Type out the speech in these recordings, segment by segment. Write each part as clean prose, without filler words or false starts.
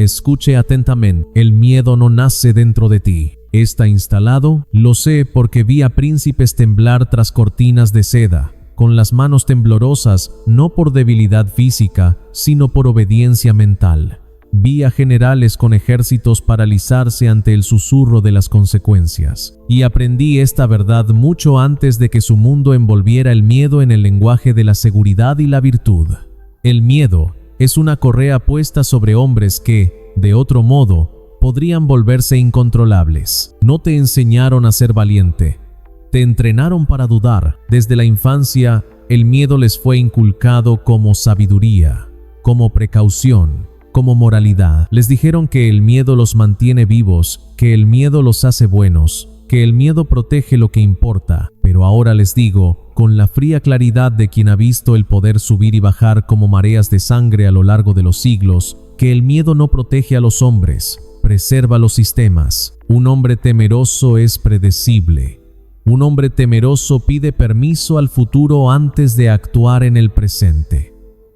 Escuche atentamente. El miedo no nace dentro de ti. Está instalado, lo sé porque vi a príncipes temblar tras cortinas de seda, con las manos temblorosas, no por debilidad física, sino por obediencia mental. Vi a generales con ejércitos paralizarse ante el susurro de las consecuencias. Y aprendí esta verdad mucho antes de que su mundo envolviera el miedo en el lenguaje de la seguridad y la virtud. El miedo es una correa puesta sobre hombres que, de otro modo, podrían volverse incontrolables. No te enseñaron a ser valiente. Te entrenaron para dudar. Desde la infancia, el miedo les fue inculcado como sabiduría, como precaución, como moralidad. Les dijeron que el miedo los mantiene vivos, que el miedo los hace buenos, que el miedo protege lo que importa. Pero ahora les digo, con la fría claridad de quien ha visto el poder subir y bajar como mareas de sangre a lo largo de los siglos, que el miedo no protege a los hombres, preserva los sistemas. Un hombre temeroso es predecible. Un hombre temeroso pide permiso al futuro antes de actuar en el presente.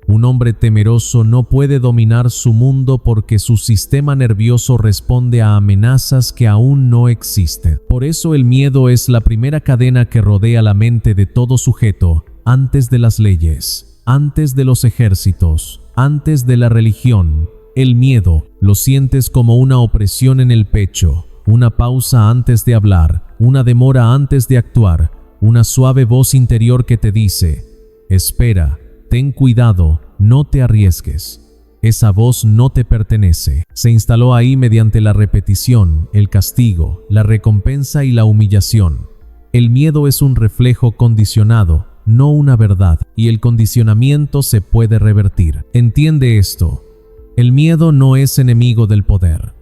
Un hombre temeroso no puede dominar su mundo porque su sistema nervioso responde a amenazas que aún no existen. Por eso el miedo es la primera cadena que rodea la mente de todo sujeto, antes de las leyes, antes de los ejércitos, antes de la religión. El miedo lo sientes como una opresión en el pecho, una pausa antes de hablar, una demora antes de actuar, una suave voz interior que te dice: espera, ten cuidado, no te arriesgues. Esa voz no te pertenece. Se instaló ahí mediante la repetición, el castigo, la recompensa y la humillación. El miedo es un reflejo condicionado, no una verdad, y el condicionamiento se puede revertir. Entiende esto. El miedo no es enemigo del poder.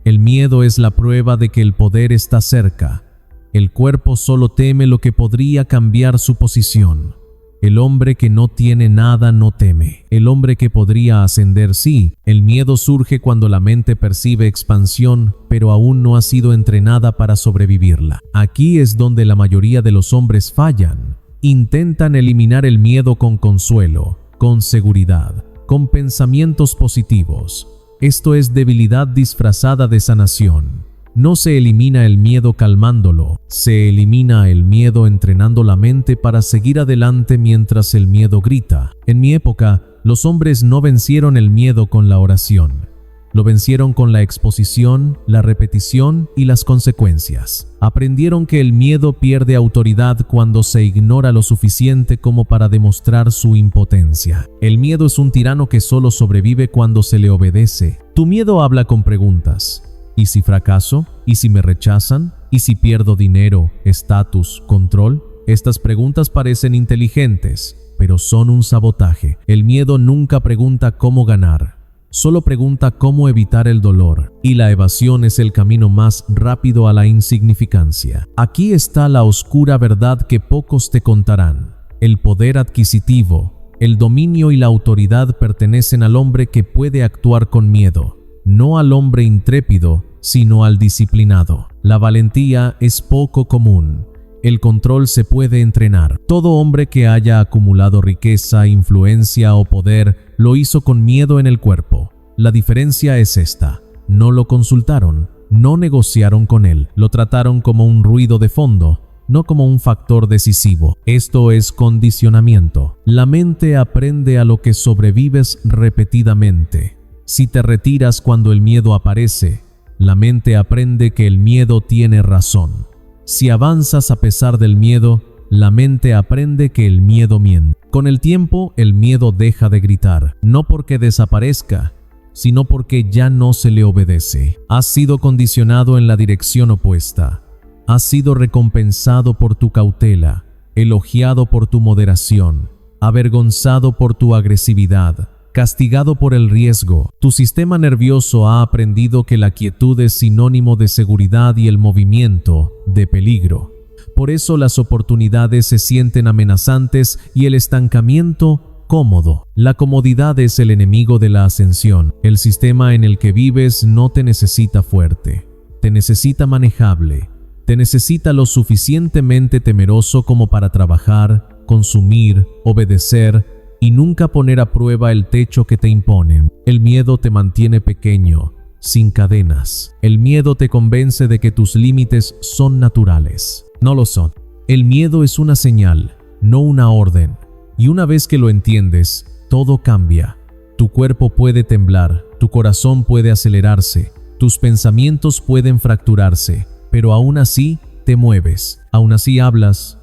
El miedo es la prueba de que el poder está cerca. El cuerpo solo teme lo que podría cambiar su posición. El hombre que no tiene nada no teme. El hombre que podría ascender sí. El miedo surge cuando la mente percibe expansión, pero aún no ha sido entrenada para sobrevivirla. Aquí es donde la mayoría de los hombres fallan. Intentan eliminar el miedo con consuelo, con seguridad, con pensamientos positivos. Esto es debilidad disfrazada de sanación. No se elimina el miedo calmándolo, se elimina el miedo entrenando la mente para seguir adelante mientras el miedo grita. En mi época, los hombres no vencieron el miedo con la oración. Lo vencieron con la exposición, la repetición y las consecuencias. Aprendieron que el miedo pierde autoridad cuando se ignora lo suficiente como para demostrar su impotencia. El miedo es un tirano que solo sobrevive cuando se le obedece. Tu miedo habla con preguntas. ¿Y si fracaso? ¿Y si me rechazan? ¿Y si pierdo dinero, estatus, control? Estas preguntas parecen inteligentes, pero son un sabotaje. El miedo nunca pregunta cómo ganar. Solo pregunta cómo evitar el dolor, y la evasión es el camino más rápido a la insignificancia. Aquí está la oscura verdad que pocos te contarán. El poder adquisitivo, el dominio y la autoridad pertenecen al hombre que puede actuar con miedo, no al hombre intrépido, sino al disciplinado. La valentía es poco común. El control se puede entrenar. Todo hombre que haya acumulado riqueza, influencia o poder lo hizo con miedo en el cuerpo. La diferencia es esta: no lo consultaron, no negociaron con él, lo trataron como un ruido de fondo, no como un factor decisivo. Esto es condicionamiento. La mente aprende a lo que sobrevives repetidamente. Si te retiras cuando el miedo aparece, la mente aprende que el miedo tiene razón. Si avanzas a pesar del miedo, la mente aprende que el miedo miente. Con el tiempo, el miedo deja de gritar, no porque desaparezca, sino porque ya no se le obedece. Has sido condicionado en la dirección opuesta. Has sido recompensado por tu cautela, elogiado por tu moderación, avergonzado por tu agresividad, castigado por el riesgo. Tu sistema nervioso ha aprendido que la quietud es sinónimo de seguridad y el movimiento de peligro. Por eso las oportunidades se sienten amenazantes y el estancamiento cómodo. La comodidad es el enemigo de la ascensión. El sistema en el que vives no te necesita fuerte, te necesita manejable, te necesita lo suficientemente temeroso como para trabajar, consumir, obedecer y nunca poner a prueba el techo que te imponen. El miedo te mantiene pequeño, sin cadenas. El miedo te convence de que tus límites son naturales. No lo son. El miedo es una señal, no una orden. Y una vez que lo entiendes, todo cambia. Tu cuerpo puede temblar, tu corazón puede acelerarse, tus pensamientos pueden fracturarse, pero aún así te mueves, aún así hablas,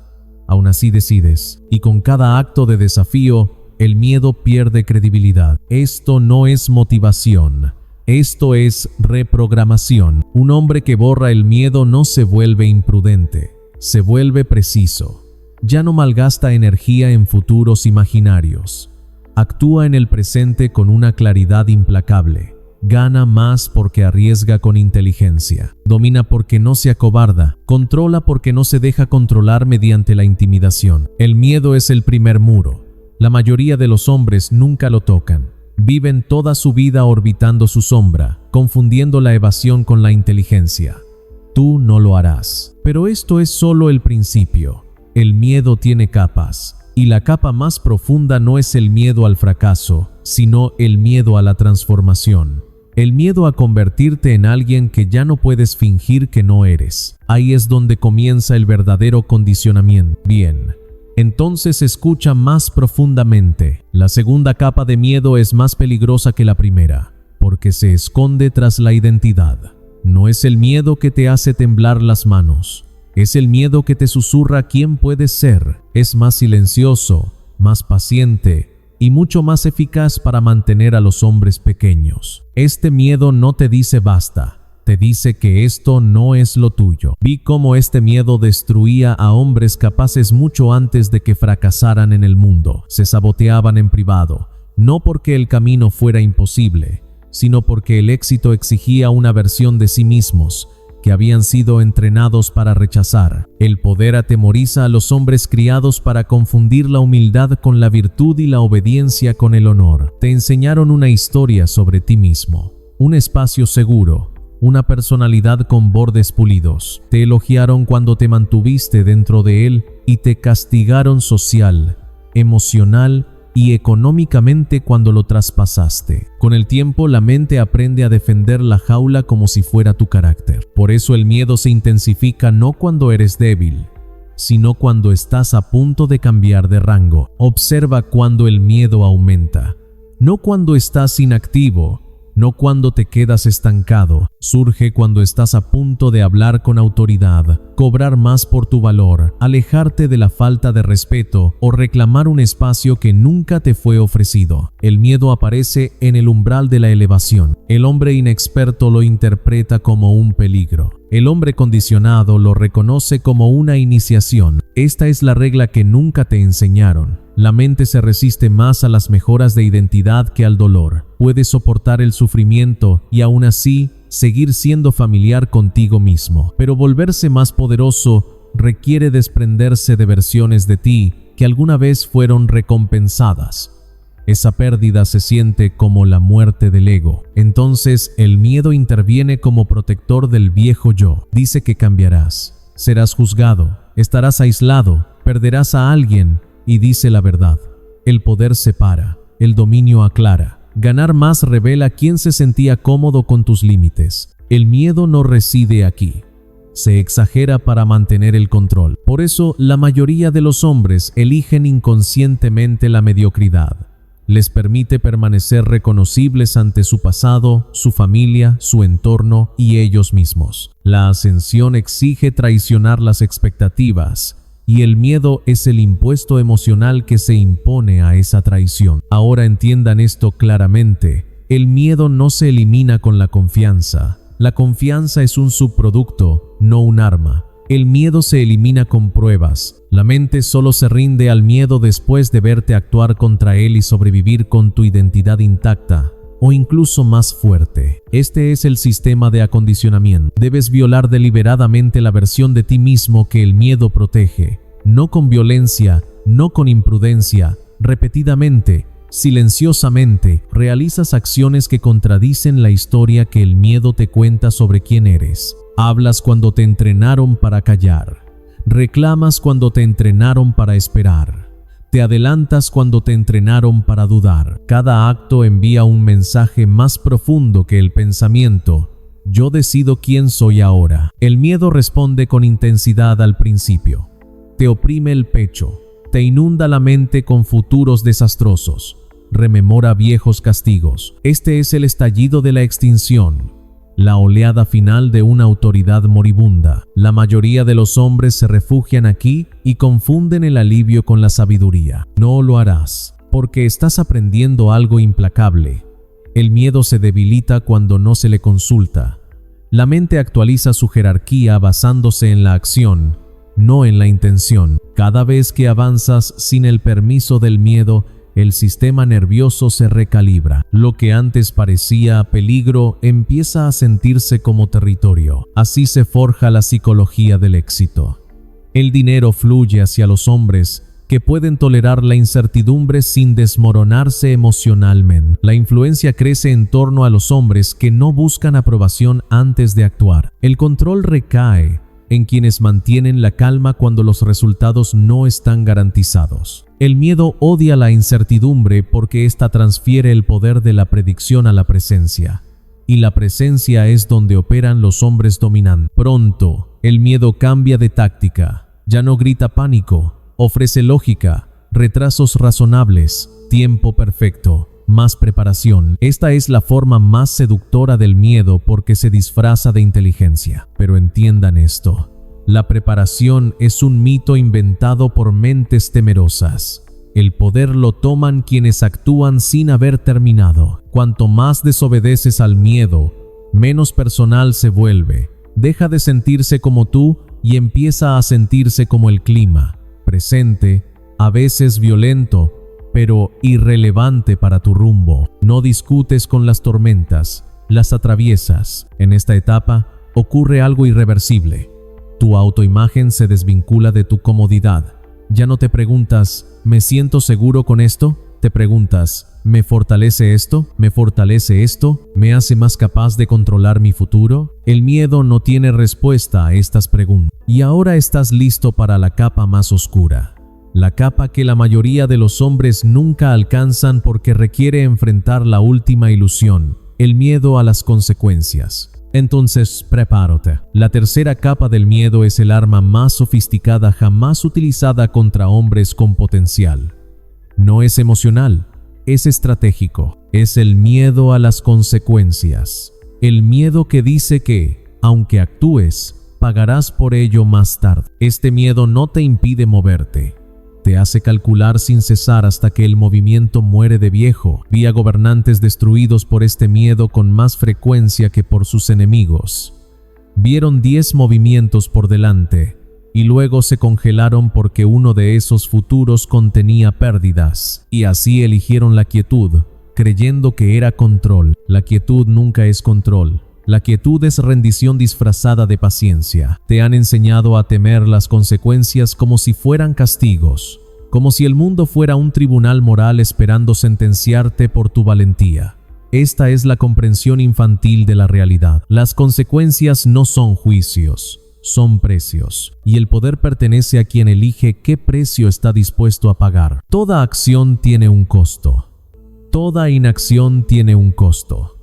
aún así decides. Y con cada acto de desafío, el miedo pierde credibilidad. Esto no es motivación. Esto es reprogramación. Un hombre que borra el miedo no se vuelve imprudente, se vuelve preciso. Ya no malgasta energía en futuros imaginarios. Actúa en el presente con una claridad implacable. Gana más porque arriesga con inteligencia. Domina porque no se acobarda. Controla porque no se deja controlar mediante la intimidación. El miedo es el primer muro. La mayoría de los hombres nunca lo tocan. Viven toda su vida orbitando su sombra, confundiendo la evasión con la inteligencia. Tú no lo harás. Pero esto es solo el principio. El miedo tiene capas. Y la capa más profunda no es el miedo al fracaso, sino el miedo a la transformación. El miedo a convertirte en alguien que ya no puedes fingir que no eres. Ahí es donde comienza el verdadero condicionamiento. Bien, entonces escucha más profundamente. La segunda capa de miedo es más peligrosa que la primera, porque se esconde tras la identidad. No es el miedo que te hace temblar las manos. Es el miedo que te susurra quién puedes ser. Es más silencioso, más paciente y mucho más eficaz para mantener a los hombres pequeños. Este miedo no te dice basta, te dice que esto no es lo tuyo. Vi cómo este miedo destruía a hombres capaces mucho antes de que fracasaran en el mundo. Se saboteaban en privado, no porque el camino fuera imposible, sino porque el éxito exigía una versión de sí mismos que habían sido entrenados para rechazar. El poder atemoriza a los hombres criados para confundir la humildad con la virtud y la obediencia con el honor. Te enseñaron una historia sobre ti mismo, un espacio seguro, una personalidad con bordes pulidos. Te elogiaron cuando te mantuviste dentro de él y te castigaron social, emocional y económicamente cuando lo traspasaste. Con el tiempo, la mente aprende a defender la jaula como si fuera tu carácter. Por eso el miedo se intensifica no cuando eres débil, sino cuando estás a punto de cambiar de rango. Observa cuando el miedo aumenta, no cuando estás inactivo, no cuando te quedas estancado. Surge cuando estás a punto de hablar con autoridad, cobrar más por tu valor, alejarte de la falta de respeto o reclamar un espacio que nunca te fue ofrecido. El miedo aparece en el umbral de la elevación. El hombre inexperto lo interpreta como un peligro. El hombre condicionado lo reconoce como una iniciación. Esta es la regla que nunca te enseñaron. La mente se resiste más a las mejoras de identidad que al dolor. Puedes soportar el sufrimiento y aún así seguir siendo familiar contigo mismo. Pero volverse más poderoso requiere desprenderse de versiones de ti que alguna vez fueron recompensadas. Esa pérdida se siente como la muerte del ego. Entonces el miedo interviene como protector del viejo yo. Dice que cambiarás, serás juzgado, estarás aislado, perderás a alguien y dice la verdad. El poder separa, el dominio aclara. Ganar más revela quién se sentía cómodo con tus límites. El miedo no reside aquí. Se exagera para mantener el control. Por eso la mayoría de los hombres eligen inconscientemente la mediocridad. Les permite permanecer reconocibles ante su pasado, su familia, su entorno y ellos mismos. La ascensión exige traicionar las expectativas, y el miedo es el impuesto emocional que se impone a esa traición. Ahora entiendan esto claramente. El miedo no se elimina con la confianza. La confianza es un subproducto, no un arma. El miedo se elimina con pruebas. La mente solo se rinde al miedo después de verte actuar contra él y sobrevivir con tu identidad intacta, o incluso más fuerte. Este es el sistema de acondicionamiento. Debes violar deliberadamente la versión de ti mismo que el miedo protege. No con violencia, no con imprudencia. Repetidamente, silenciosamente, realizas acciones que contradicen la historia que el miedo te cuenta sobre quién eres. Hablas cuando te entrenaron para callar. Reclamas cuando te entrenaron para esperar. Te adelantas cuando te entrenaron para dudar. Cada acto envía un mensaje más profundo que el pensamiento. Yo decido quién soy ahora. El miedo responde con intensidad al principio. Te oprime el pecho. Te inunda la mente con futuros desastrosos. Rememora viejos castigos. Este es el estallido de la extinción. La oleada final de una autoridad moribunda. La mayoría de los hombres se refugian aquí y confunden el alivio con la sabiduría. No lo harás, porque estás aprendiendo algo implacable. El miedo se debilita cuando no se le consulta. La mente actualiza su jerarquía basándose en la acción, no en la intención. Cada vez que avanzas sin el permiso del miedo, el sistema nervioso se recalibra. Lo que antes parecía peligro empieza a sentirse como territorio. Así se forja la psicología del éxito. El dinero fluye hacia los hombres que pueden tolerar la incertidumbre sin desmoronarse emocionalmente. La influencia crece en torno a los hombres que no buscan aprobación antes de actuar. El control recae en quienes mantienen la calma cuando los resultados no están garantizados. El miedo odia la incertidumbre porque ésta transfiere el poder de la predicción a la presencia. Y la presencia es donde operan los hombres dominantes. Pronto, el miedo cambia de táctica. Ya no grita pánico, ofrece lógica, retrasos razonables, tiempo perfecto, más preparación. Esta es la forma más seductora del miedo porque se disfraza de inteligencia. Pero entiendan esto. La preparación es un mito inventado por mentes temerosas. El poder lo toman quienes actúan sin haber terminado. Cuanto más desobedeces al miedo, menos personal se vuelve. Deja de sentirse como tú y empieza a sentirse como el clima, presente, a veces violento, pero irrelevante para tu rumbo. No discutes con las tormentas, las atraviesas. En esta etapa ocurre algo irreversible. Tu autoimagen se desvincula de tu comodidad. Ya no te preguntas, ¿me siento seguro con esto? Te preguntas, ¿me fortalece esto? ¿Me fortalece esto? ¿Me hace más capaz de controlar mi futuro? El miedo no tiene respuesta a estas preguntas. Y ahora estás listo para la capa más oscura. La capa que la mayoría de los hombres nunca alcanzan porque requiere enfrentar la última ilusión, el miedo a las consecuencias. Entonces, prepárate. La tercera capa del miedo es el arma más sofisticada jamás utilizada contra hombres con potencial. No es emocional, es estratégico. Es el miedo a las consecuencias. El miedo que dice que, aunque actúes, pagarás por ello más tarde. Este miedo no te impide moverte. Te hace calcular sin cesar hasta que el movimiento muere de viejo. Vi a gobernantes destruidos por este miedo con más frecuencia que por sus enemigos. Vieron 10 movimientos por delante y luego se congelaron porque uno de esos futuros contenía pérdidas. Y así eligieron la quietud, creyendo que era control. La quietud nunca es control. La quietud es rendición disfrazada de paciencia. Te han enseñado a temer las consecuencias como si fueran castigos, como si el mundo fuera un tribunal moral esperando sentenciarte por tu valentía. Esta es la comprensión infantil de la realidad. Las consecuencias no son juicios, son precios, y el poder pertenece a quien elige qué precio está dispuesto a pagar. Toda acción tiene un costo. Toda inacción tiene un costo.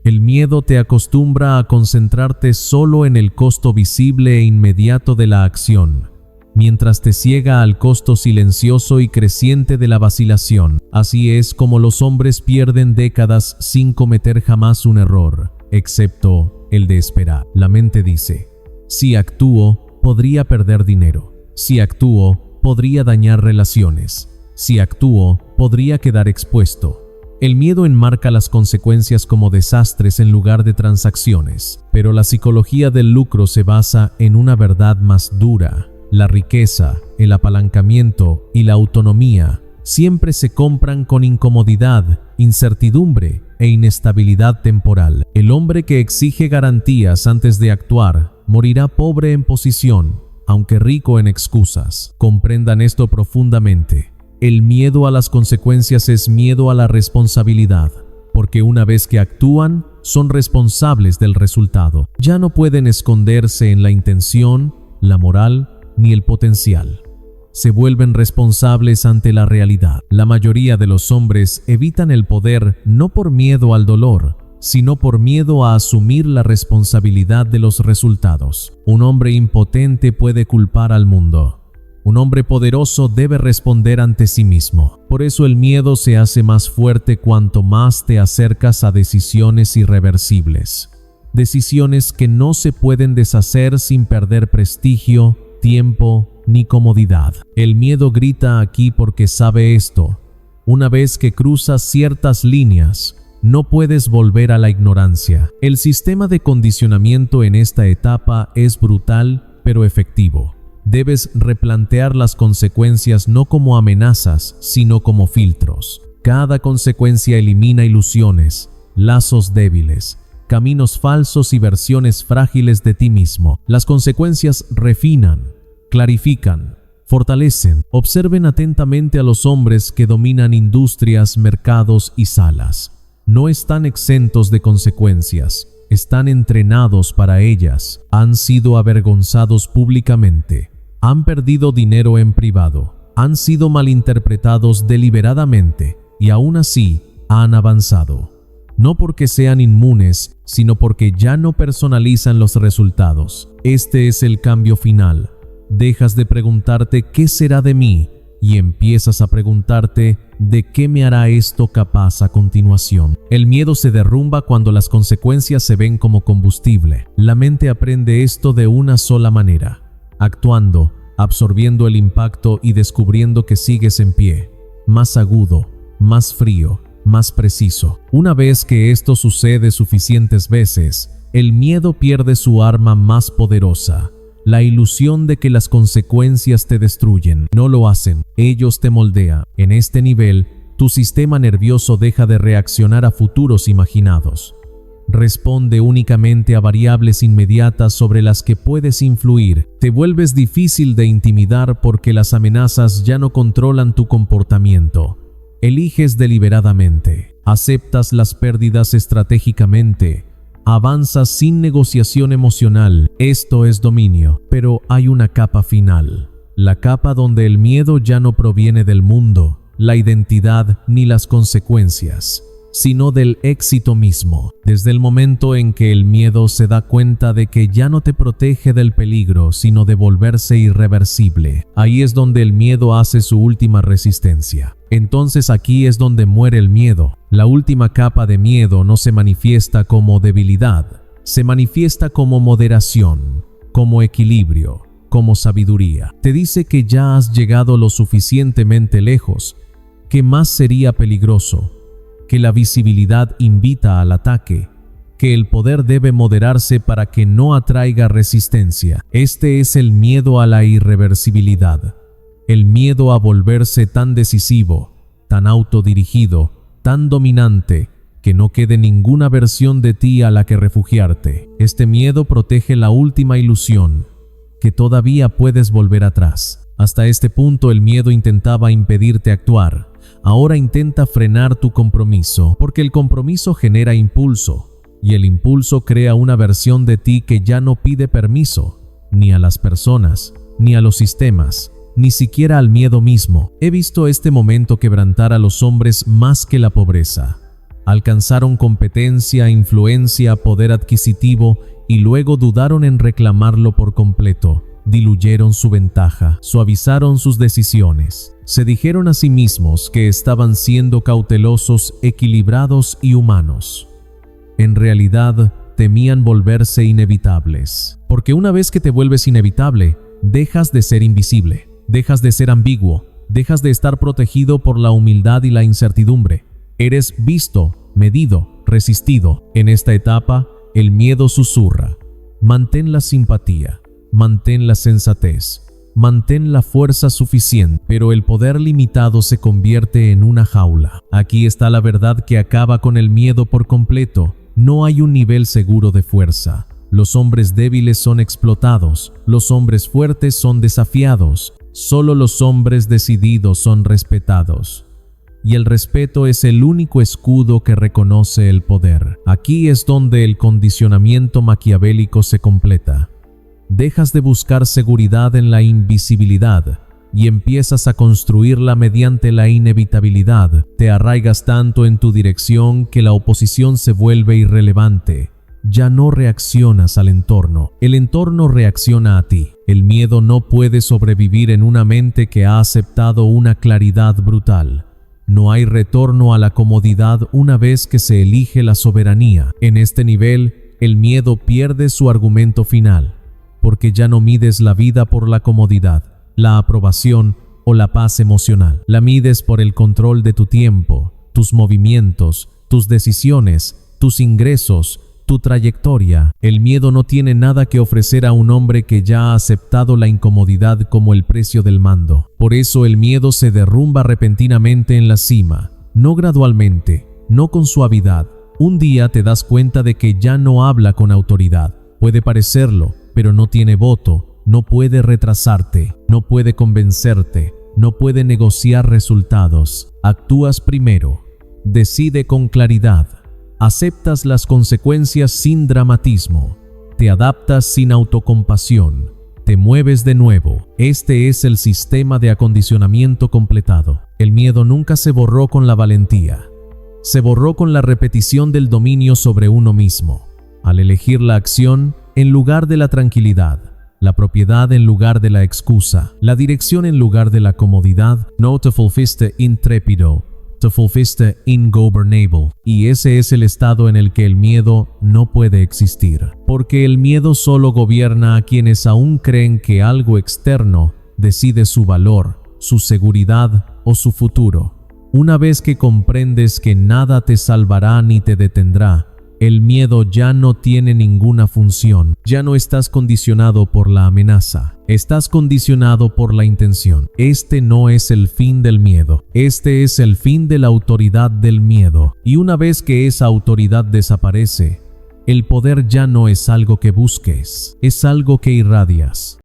El miedo te acostumbra a concentrarte solo en el costo visible e inmediato de la acción, mientras te ciega al costo silencioso y creciente de la vacilación. Así es como los hombres pierden décadas sin cometer jamás un error, excepto el de esperar. La mente dice, si actúo, podría perder dinero. Si actúo, podría dañar relaciones. Si actúo, podría quedar expuesto. El miedo enmarca las consecuencias como desastres en lugar de transacciones, pero la psicología del lucro se basa en una verdad más dura. La riqueza, el apalancamiento y la autonomía siempre se compran con incomodidad, incertidumbre e inestabilidad temporal. El hombre que exige garantías antes de actuar morirá pobre en posición, aunque rico en excusas. Comprendan esto profundamente. El miedo a las consecuencias es miedo a la responsabilidad, porque una vez que actúan, son responsables del resultado. Ya no pueden esconderse en la intención, la moral, ni el potencial. se vuelven responsables ante la realidad. La mayoría de los hombres evitan el poder no por miedo al dolor, sino por miedo a asumir la responsabilidad de los resultados. Un hombre impotente puede culpar al mundo. Un hombre poderoso debe responder ante sí mismo. Por eso el miedo se hace más fuerte cuanto más te acercas a decisiones irreversibles. Decisiones que no se pueden deshacer sin perder prestigio, tiempo ni comodidad. El miedo grita aquí porque sabe esto. Una vez que cruzas ciertas líneas, no puedes volver a la ignorancia. El sistema de condicionamiento en esta etapa es brutal, pero efectivo. Debes replantear las consecuencias no como amenazas, sino como filtros. Cada consecuencia elimina ilusiones, lazos débiles, caminos falsos y versiones frágiles de ti mismo. Las consecuencias refinan, clarifican, fortalecen. Observen atentamente a los hombres que dominan industrias, mercados y salas. No están exentos de consecuencias, están entrenados para ellas. Han sido avergonzados públicamente, han perdido dinero en privado, han sido malinterpretados deliberadamente y aún así han avanzado. No porque sean inmunes, sino porque ya no personalizan los resultados. Este es el cambio final. Dejas de preguntarte ¿qué será de mí? Y empiezas a preguntarte ¿de qué me hará esto capaz a continuación? El miedo se derrumba cuando las consecuencias se ven como combustible. La mente aprende esto de una sola manera: actuando, absorbiendo el impacto y descubriendo que sigues en pie, más agudo, más frío, más preciso. Una vez que esto sucede suficientes veces, el miedo pierde su arma más poderosa, la ilusión de que las consecuencias te destruyen. No lo hacen, ellos te moldean. En este nivel, tu sistema nervioso deja de reaccionar a futuros imaginados. Responde únicamente a variables inmediatas sobre las que puedes influir. Te vuelves difícil de intimidar porque las amenazas ya no controlan tu comportamiento. Eliges deliberadamente, aceptas las pérdidas estratégicamente, avanzas sin negociación emocional. Esto es dominio, pero hay una capa final. La capa donde el miedo ya no proviene del mundo, la identidad ni las consecuencias, sino del éxito mismo. Desde el momento en que el miedo se da cuenta de que ya no te protege del peligro, sino de volverse irreversible, ahí es donde el miedo hace su última resistencia. Entonces aquí es donde muere el miedo. La última capa de miedo no se manifiesta como debilidad, se manifiesta como moderación, como equilibrio, como sabiduría. Te dice que ya has llegado lo suficientemente lejos, que más sería peligroso, que la visibilidad invita al ataque, que el poder debe moderarse para que no atraiga resistencia. Este es el miedo a la irreversibilidad, el miedo a volverse tan decisivo, tan autodirigido, tan dominante, que no quede ninguna versión de ti a la que refugiarte. Este miedo protege la última ilusión, que todavía puedes volver atrás. Hasta este punto el miedo intentaba impedirte actuar. Ahora intenta frenar tu compromiso, porque el compromiso genera impulso, y el impulso crea una versión de ti que ya no pide permiso, ni a las personas, ni a los sistemas, ni siquiera al miedo mismo. He visto este momento quebrantar a los hombres más que la pobreza. Alcanzaron competencia, influencia, poder adquisitivo y luego dudaron en reclamarlo por completo. Diluyeron su ventaja, suavizaron sus decisiones. Se dijeron a sí mismos que estaban siendo cautelosos, equilibrados y humanos. En realidad, temían volverse inevitables. Porque una vez que te vuelves inevitable, dejas de ser invisible, dejas de ser ambiguo, dejas de estar protegido por la humildad y la incertidumbre. Eres visto, medido, resistido. En esta etapa, el miedo susurra: mantén la simpatía, mantén la sensatez, mantén la fuerza suficiente, pero el poder limitado se convierte en una jaula. Aquí está la verdad que acaba con el miedo por completo. No hay un nivel seguro de fuerza. Los hombres débiles son explotados, los hombres fuertes son desafiados, solo los hombres decididos son respetados. Y el respeto es el único escudo que reconoce el poder. Aquí es donde el condicionamiento maquiavélico se completa. Dejas de buscar seguridad en la invisibilidad y empiezas a construirla mediante la inevitabilidad. Te arraigas tanto en tu dirección que la oposición se vuelve irrelevante. Ya no reaccionas al entorno, el entorno reacciona a ti. El miedo no puede sobrevivir en una mente que ha aceptado una claridad brutal. No hay retorno a la comodidad una vez que se elige la soberanía. En este nivel, el miedo pierde su argumento final, porque ya no mides la vida por la comodidad, la aprobación o la paz emocional. La mides por el control de tu tiempo, tus movimientos, tus decisiones, tus ingresos, tu trayectoria. El miedo no tiene nada que ofrecer a un hombre que ya ha aceptado la incomodidad como el precio del mando. Por eso el miedo se derrumba repentinamente en la cima, no gradualmente, no con suavidad. Un día te das cuenta de que ya no habla con autoridad. Puede parecerlo, pero no tiene voto, no puede retrasarte, no puede convencerte, no puede negociar resultados. Actúas primero, decide con claridad. Aceptas las consecuencias sin dramatismo, te adaptas sin autocompasión, te mueves de nuevo. Este es el sistema de acondicionamiento completado. El miedo nunca se borró con la valentía, se borró con la repetición del dominio sobre uno mismo. Al elegir la acción en lugar de la tranquilidad, la propiedad en lugar de la excusa, la dirección en lugar de la comodidad, no te volviste intrépido, te volviste ingobernable. Y ese es el estado en el que el miedo no puede existir. Porque el miedo solo gobierna a quienes aún creen que algo externo decide su valor, su seguridad o su futuro. Una vez que comprendes que nada te salvará ni te detendrá, el miedo ya no tiene ninguna función. Ya no estás condicionado por la amenaza, estás condicionado por la intención. Este no es el fin del miedo, este es el fin de la autoridad del miedo. Y una vez que esa autoridad desaparece, el poder ya no es algo que busques, es algo que irradias.